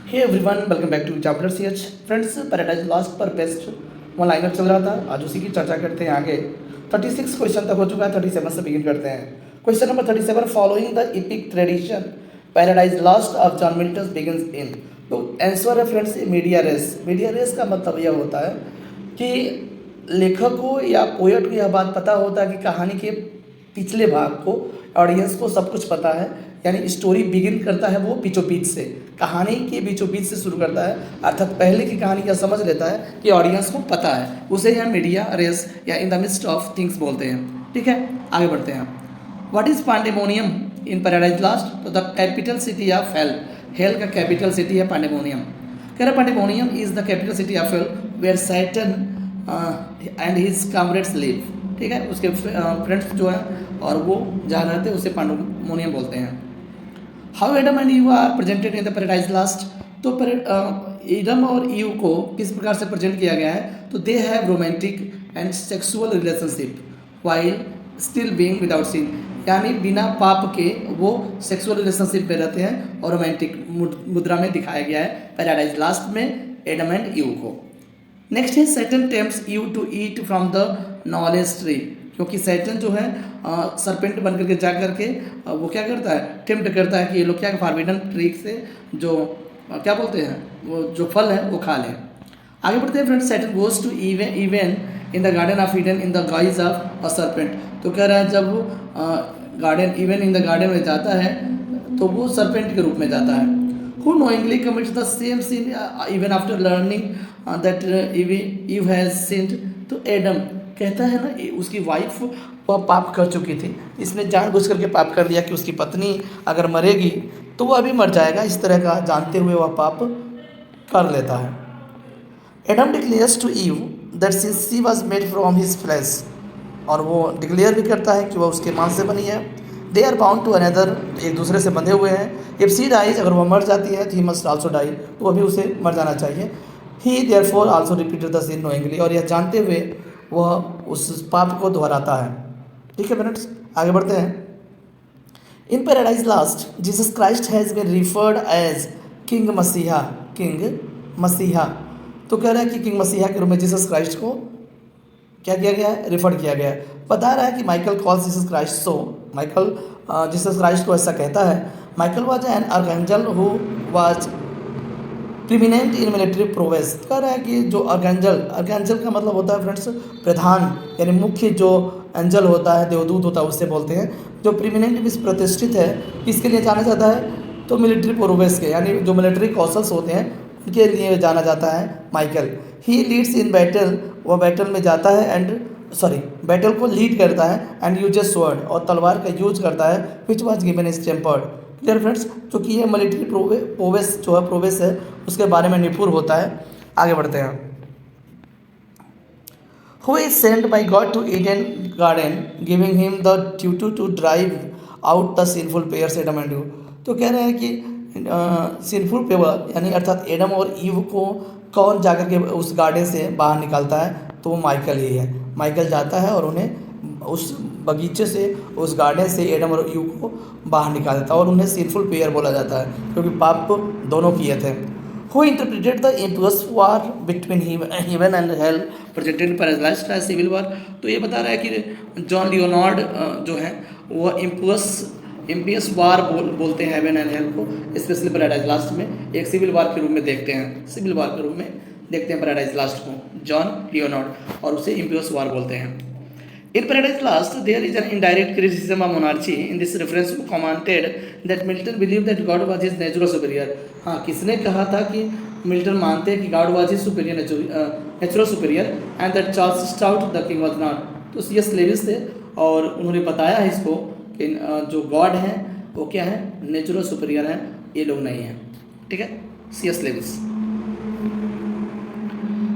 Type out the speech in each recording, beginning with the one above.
Hey everyone, welcome back to chapter CH. Friends, paradise lost पर best one liner चल रहा था। आज उसी की चर्चा करते हैं आगे। 36 क्वेश्चन तक हो चुका है, 37 से बिगिन करते हैं। Question number 37, following the epic tradition paradise lost of John Milton begins in. तो आंसर है friends media res. Media res का मतलब यह होता है कि लेखक को या पोएट को यह बात पता होता है कि कहानी के पिछले भाग को ऑडियंस को सब कुछ पता है, यानी स्टोरी बिगिन करता है वो बीचों बीच से, कहानी के बीचों बीच से शुरू करता है, अर्थात पहले की कहानी क्या समझ लेता है कि ऑडियंस को पता है, उसे यह मीडिया रेस या in the midst of things बोलते हैं। ठीक है, आगे बढ़ते हैं। What is Pandemonium in Paradise Lost? तो the capital city of hell. Hell का कैपिटल सिटी है पांडेमोनियम। कह रहा Pandemonium is the capital city of hell where Saturn and his comrades live. ठीक है, उसके फ्रेंड्स जो है और वो जहाँ रहते हैं उसे पांडेमोनियम बोलते हैं। How Adam and Eve are presented in the Paradise Lost? तो एडम और ईव को किस प्रकार से प्रेजेंट किया गया है? तो they have romantic and sexual relationship while still being without sin, यानी बिना पाप के वो सेक्सुअल रिलेशनशिप में रहते हैं और रोमांटिक मुद्रा में दिखाया गया है पैराडाइज लॉस्ट में एडम एंड ईव को। नेक्स्ट है Satan tempts Eve to eat from the knowledge tree, क्योंकि सैटन जो है सरपेंट बन करके जा करके वो क्या करता है, टेम्प्ट करता है कि ये लोग क्या फॉरबिडन ट्री से जो क्या बोलते हैं वो जो फल है वो खा लें। आगे बढ़ते हैं friends. Satan goes to Eve in the garden of Eden in the guise of a serpent. तो कह रहा है जब garden Eve in the garden में जाता है तो वो सरपेंट के रूप में जाता है। Who knowingly commits the same sin even after learning that Eve has sinned? तो एडम कहता है ना, उसकी वाइफ वह पाप कर चुकी थी, इसने जानबूझ करके पाप कर लिया कि उसकी पत्नी अगर मरेगी तो वह भी मर जाएगा, इस तरह का जानते हुए वह पाप कर लेता है। Adam declares to Eve that since she was made from his flesh, और वो डिक्लेयर भी करता है कि वह उसके मांस से बनी है। They are bound to another, एक दूसरे से बंधे हुए हैं। इफ सी डाइज, अगर वह मर जाती है तो ही मस्ट आल्सो डाई, तो वह भी उसे मर जाना चाहिए। He therefore also repeated the sin knowingly, और यह जानते हुए वह उस पाप को दोहराता है। ठीक है फ्रेंड्स, आगे बढ़ते हैं। In Paradise Lost Jesus Christ has been referred as king मसीहा। किंग मसीहा, तो कह रहा है कि किंग मसीहा के रूप में जीसस क्राइस्ट को क्या किया गया है, रिफर किया गया है। बता रहा है कि Michael calls Jesus Christ so, Michael Jesus Christ को ऐसा कहता है। Michael was an archangel who was preeminent in military prowess. कह रहा है कि जो आर्कएंजल का मतलब होता है फ्रेंड्स प्रधान, यानी मुख्य जो एंजल होता है, देवदूत होता है, उससे बोलते हैं। जो प्रीमिनेंट मीन्स प्रतिष्ठित है, किसके लिए जाना जाता है? तो मिलिट्री प्रोवेस के, यानी जो मिलिट्री कौशल्स होते हैं उनके लिए जाना जाता है Michael. He leads in battle, वह बैटल में जाता है बैटल को लीड करता है, एंड यूजेस स्वॉर्ड, और तलवार का यूज करता है, which was given is tempered. Clear friends, क्योंकि ये मिलिट्री प्रोवेस है उसके बारे में निपुण होता है। आगे बढ़ते हैं। Who is sent by God to Eden garden giving him the duty to drive out the sinful pairs Adam and Eve. तो कह रहे हैं कि सिनफुल पेयर यानी अर्थात एडम और ईव को कौन जाकर के उस गार्डन से बाहर निकालता है? तो वो माइकल ही है। माइकल जाता है और उन्हें उस बगीचे से, उस गार्डन से एडम और ईव को बाहर निकाल देता है, और उन्हें सिनफुल पेयर बोला जाता है क्योंकि पाप दोनों किए थे। Who interpreted the impious war between heaven and hell presented Paradise as civil war. तो ये बता रहा है कि जॉन लियोनार्ड जो है वो इम्पियस वार बोलते हैं हेवन एंड हेल को, स्पेशली पैराडाइज लास्ट में एक सिविल वार के रूप में देखते हैं, सिविल वार के रूप में देखते हैं पैराडाइज लास्ट को, जॉन लियोनार्ड, और उसे इम्पियस वार बोलते हैं। In Paradise Lost there is an indirect criticism of monarchy. In this reference commented that Milton believe that God was his natural superior. हाँ, किसने कहा था कि मिल्टन मानते हैं कि God was his superior, natural superior, and that Charles Stuart the king was not. तो C.S. Levi's थे और उन्होंने बताया है इसको कि जो गॉड हैं वो क्या है, नेचुरल सुपीरियर हैं, ये लोग नहीं हैं। ठीक है, C.S. Lewis.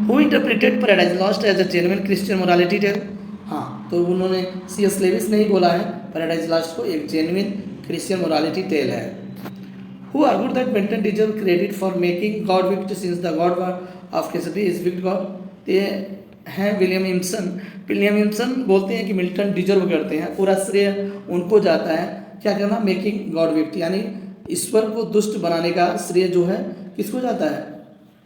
Who interpreted paradise lost as a genuine Christian morality tale? हाँ, तो उन्होंने C.S. लेविस ने ही बोला है पैराडाइज लॉस्ट को एक जेन्युइन क्रिश्चियन मोरालिटी टेल है। Who argued that Milton deserve credit for making God विक्ट since the God of Christianity is विक्ट God. ये हैं विलियम इम्सन बोलते हैं कि मिल्टन डिजर्व करते हैं, पूरा श्रेय उनको जाता है क्या करना, मेकिंग गॉड विक्ट, यानी ईश्वर को दुष्ट बनाने का श्रेय जो है किसको जाता है?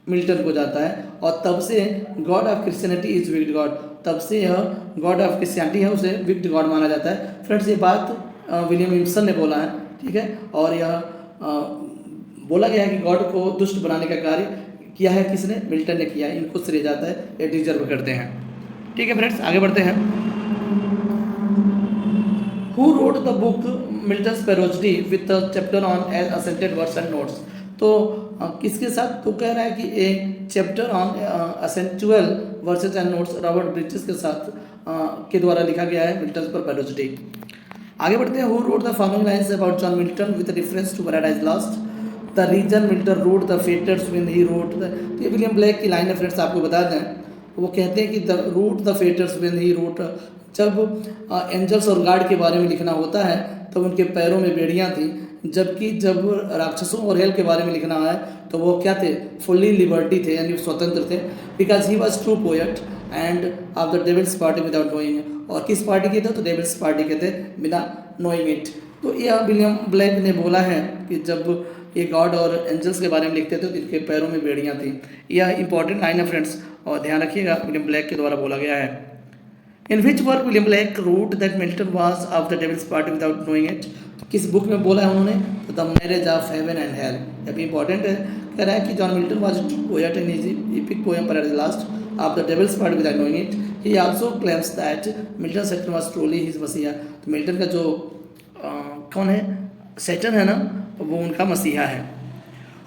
मिल्टन को जाता है। और तब से God of Christianity is wicked God, तब से यह गॉड ऑफ क्रिश्चियनिटी है उसे विक्ड गॉड माना जाता है। फ्रेंड्स ये बात विलियम विल्सन ने बोला है, ठीक है। और यह बोला गया है कि गॉड को दुष्ट बनाने का कार्य किया है किसने? मिल्टन ने किया है। इनको श्रेय जाता है, ये डिजर्व करते हैं, ठीक है फ्रेंड्स। आगे बढ़ते हैं। Who wrote the book Milton's parody with the chapter on accented words and notes, तो किसके साथ? तो कह रहा है कि a chapter on accentual verses and notes Robert Bridges के साथ के द्वारा लिखा गया है मिल्टन्स पर पैरोडी। आगे बढ़ते हैं। Who wrote the following lines about John Milton with reference to paradise lost, the reason Milton wrote the fetters when he wrote the, ये विलियम ब्लेक की लाइन है फ्रेंड्स, आपको बता दें। वो कहते हैं कि the wrote the fetters when he wrote, जब एंजल्स और गार्ड के बारे में लिखना होता है तो उनके पैरों में बेड़ियां थी, जबकि जब राक्षसों और हेल के बारे में लिखना है तो वो क्या थे? फुल्ली लिबर्टी थे, यानी स्वतंत्र थे। Because he was true poet and of the devil's party without knowing, और किस पार्टी के थे? तो डेविल्स पार्टी के थे बिना नोइंग इट। तो यह विलियम ब्लेक ने बोला है कि जब ये गॉड और एंजल्स के बारे में लिखते थे तो इनके पैरों में बेड़ियां थी। यह इंपॉर्टेंट लाइन है फ्रेंड्स, और ध्यान रखिएगा विलियम ब्लेक के द्वारा बोला गया है। In which work William Blake wrote that Milton was of the devil's party without knowing it, किस बुक में बोला है उन्होंने? तो the marriage of heaven and hell. यह भी इंपॉर्टेंट है। कह रहा है कि John Milton was poet in his epic poem Paradise lost of the devil's party without knowing it. He also claims that Milton Saturn was truly his मसीहा। तो Milton का जो कौन है? सैटर्न है ना, वो उनका मसीहा है।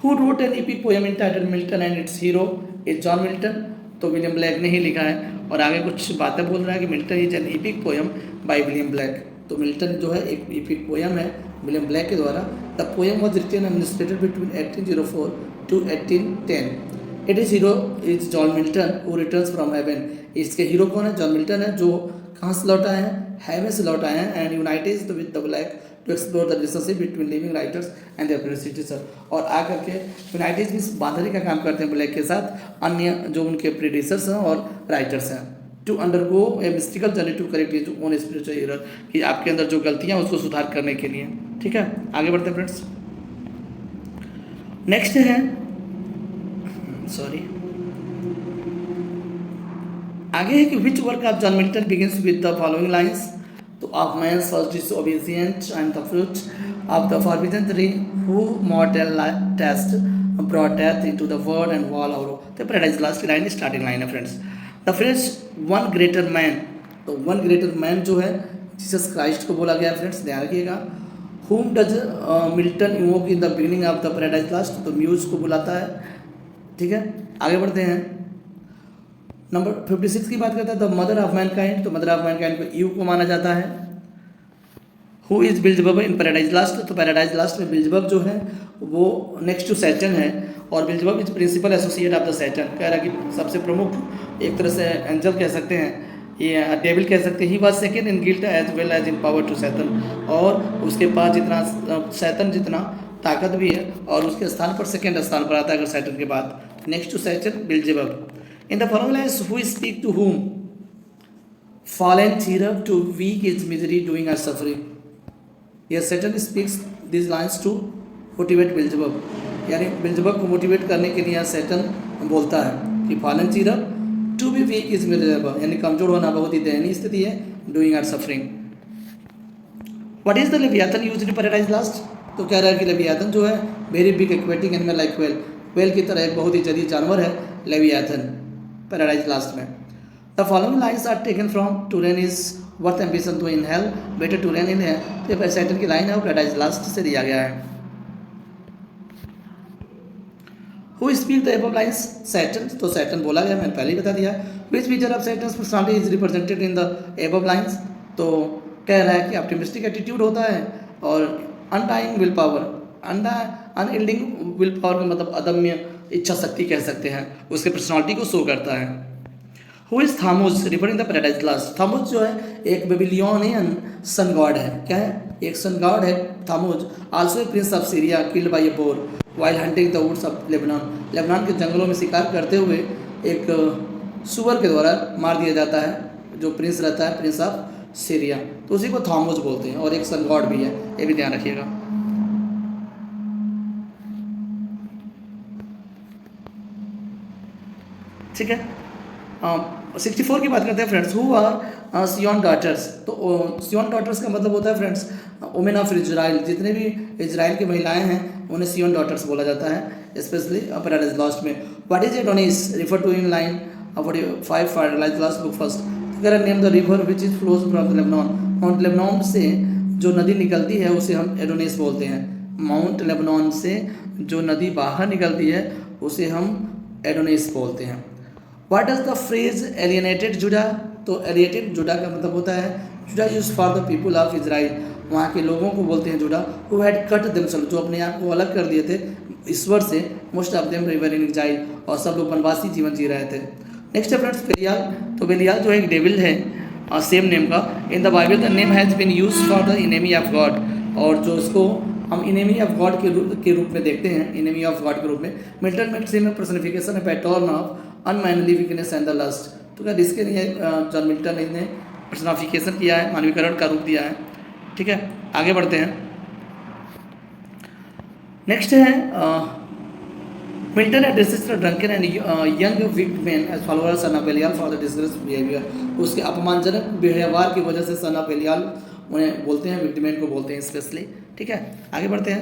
Who wrote an epic poem entitled Milton and it's hero is John Milton, तो विलियम ब्लैक ने ही लिखा है। और आगे कुछ बातें बोल रहा है कि Milton is an epic poem by William Blake. तो मिल्टन जो है एक एपिक पोएम है विलियम ब्लैक के द्वारा। The poem was written and illustrated between 1804 to 1810। It is hero is John Milton who returns from heaven. इसके hero कौन है? जॉन मिल्टन है, जो कहाँ से लौट आए हैं? हेवन से लौट आए हैं। And united with the Blake to explore the relationship between living writers and their predecessor, और आकर के यूनाइटेड भी बांधने का काम करते हैं ब्लैक के साथ अन्य जो उनके प्रेडिसेसर्स हैं और राइटर्स हैं। To undergo a mystical journey to correct his own spiritual error, कि आपके अंदर जो गलतियां हैं उसको सुधार करने के लिए, ठीक है। आगे बढ़ते हैं फ्रेंड्स। नेक्स्ट है आगे है कि which work of John Milton begins with the following lines, तो of man's first disobedience and the fruit of the forbidden tree who mortal taste brought death into the world and wall our. तो Paradise Lost की line starting line है friends. The friends one greater man, तो one greater man जो है Jesus Christ को बोला गया friends, ध्यान रखिएगा। whom does Milton evoke in the beginning of the Paradise Lost, तो म्यूज को बुलाता है, ठीक है। आगे बढ़ते हैं। नंबर 56 की बात करता है द मदर ऑफ मैनकाइंड, तो मदर ऑफ मैनकाइंड को ईव को माना जाता है। Who is Beelzebub in Paradise Lost, तो पैराडाइज लॉस्ट में बिल्जबब जो है वो नेक्स्ट टू सैटर्न है, और Beelzebub is principal associate of the Saturn. कह रहा है कि सबसे प्रमुख एक तरह से एंजल कह सकते हैं, ये डेविल कह सकते हैं। He was second in guilt as well as in power to Satan, और उसके पास जितना सैटर्न जितना ताकत भी है, और उसके स्थान पर सेकंड स्थान पर आता है अगर सैटर्न के बाद। Next to Saturn Beelzebub. In the following lines who speak to whom fallen cherub to weak its misery doing us suffering। Yes, Satan speaks these lines to motivate Beelzebub, यानी बिल्जबब को motivate करने के लिए Satan बोलता है कि fallen cherub to be weak is miserable, यानी कमजोर होना बहुत ही दयनीय स्थिति है, doing us suffering। What is the Leviathan used in Paradise Lost, तो कह रहा है कि लेवियाथन जो है very big aquatic animal like whale, whale की तरह एक बहुत ही जलीय जानवर है लेवियाथन पैराडाइज लास्ट में। The following lines are taken from to reign is worth ambition to in hell better to reign in है, तो ये सैटर्न की लाइन है और पैराडाइज लास्ट से दिया गया है। Who speak the above lines Saturn, तो सैटर्न बोला गया, मैंने पहले ही बता दिया। Which feature of Saturn's personality is represented in the above lines, तो कह रहा है कि ऑप्टिमिस्टिक एटीट्यूड होता है और undying will power, unending will power का मतलब अदम्य इच्छा शक्ति कह सकते हैं, उसके पर्सनालिटी को शो करता है। Who is Thammuz referring the Paradise Lost, Thammuz जो है एक बेबीलोनियन सन गॉड है, क्या है? एक सन गॉड है Thammuz. Also a prince of Syria killed by a boar while hunting the woods of Lebanon, Lebanon के जंगलों में शिकार करते हुए एक सुअर के द्वारा मार दिया जाता है जो प्रिंस रहता है, प्रिंस ऑफ सीरिया, तो उसी को थामुज बोलते हैं, और एक सन गॉड भी है, ये भी ध्यान रखिएगा। ठीक है। 64 की बात करते हैं friends. Who are Sion daughters. तो सियोन डॉटर्स का मतलब होता है फ्रेंड्स वुमेन ऑफ इजराइल। जितने भी इजराइल की महिलाएं हैं उन्हें सियोन डॉटर्स बोला जाता है, स्पेशली पैराडाइज लॉस्ट में। What is Adonis refer to in line 45 Paradise Lost book first. अगर name the river which is flows from Lebanon. Mount Lebanon से जो नदी निकलती है उसे हम एडोनिस बोलते हैं। माउंट लेबनान से जो नदी बाहर निकलती है उसे हम एडोनिस बोलते हैं। What does the phrase alienated जुडा। तो एलियनेटेड जुडा का मतलब होता है जुडा use for the people of Israel. वहाँ के लोगों को बोलते हैं जुडा। हु हैड कट देमसेल्फ, जो अपने आप को अलग कर दिए थे ईश्वर से। Most of them river in exile, और सब लोग वनवासी जीवन जी रहे थे। नेक्स्ट है फ्रेंड्स बेलियाल। तो बेलियाल जो है एक डेविल है सेम नेम का। In the Bible the name has been use for the enemy of God. और जो इसको हम इनेमी ऑफ गॉड के रूप में देखते हैं, इनेमी ऑफ गॉड के रूप में। मिल्टन मैक्सिम में पर्सनिफिकेशन है pattern of unmanly weakness and the lust. तो क्या इसके लिए जॉन मिल्टन ने पर्सनिफिकेशन किया है, मानवीकरण का रूप दिया है। ठीक है, आगे बढ़ते हैं। नेक्स्ट है Milton addresses the drunken and young wicked man as followers son of Belial for the disgrace behaviour. उसके अपमानजनक व्यवहार की वजह से सन ऑफ बेलियाल उन्हें बोलते हैं, विक्ड मैन को बोलते हैं स्पेशली। ठीक है, आगे बढ़ते हैं।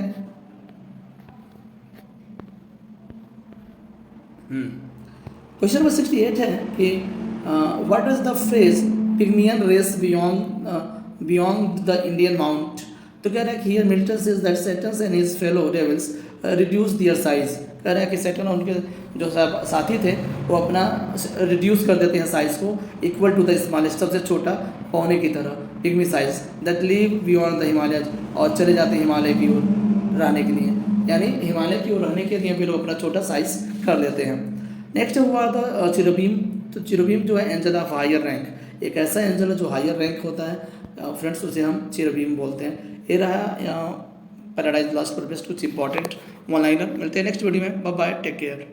क्वेश्चन नंबर 68 है कि what is the phrase pygmean race beyond the Indian mount. तो कह रहा है कि here Milton says that Satan and his fellow devils reduce their size. कह रहा है कि सैटन और उनके जो साथी थे वो अपना रिड्यूस कर देते हैं साइज को इक्वल टू द स्मॉलेस्ट, सबसे छोटा पौने की तरह, pygmy size that live beyond the Himalaya, और चले जाते हैं हिमालय की ओर रहने के लिए। यानी हिमालय की ओर रहने के लिए भी लोग अपना छोटा साइज कर लेते हैं। नेक्स्ट हुआ था चिरोबीम। तो चिरोबीम जो है एंजल ऑफ हायर रैंक, एक ऐसा एंजल है जो हायर रैंक होता है फ्रेंड्स, उसे हम चिरोबीम बोलते हैं। ये रहा पैराडाइज लॉस्ट पर बेस्ट कुछ इंपॉर्टेंट वन लाइनर। मिलते हैं नेक्स्ट वीडियो में। Bye bye, take care.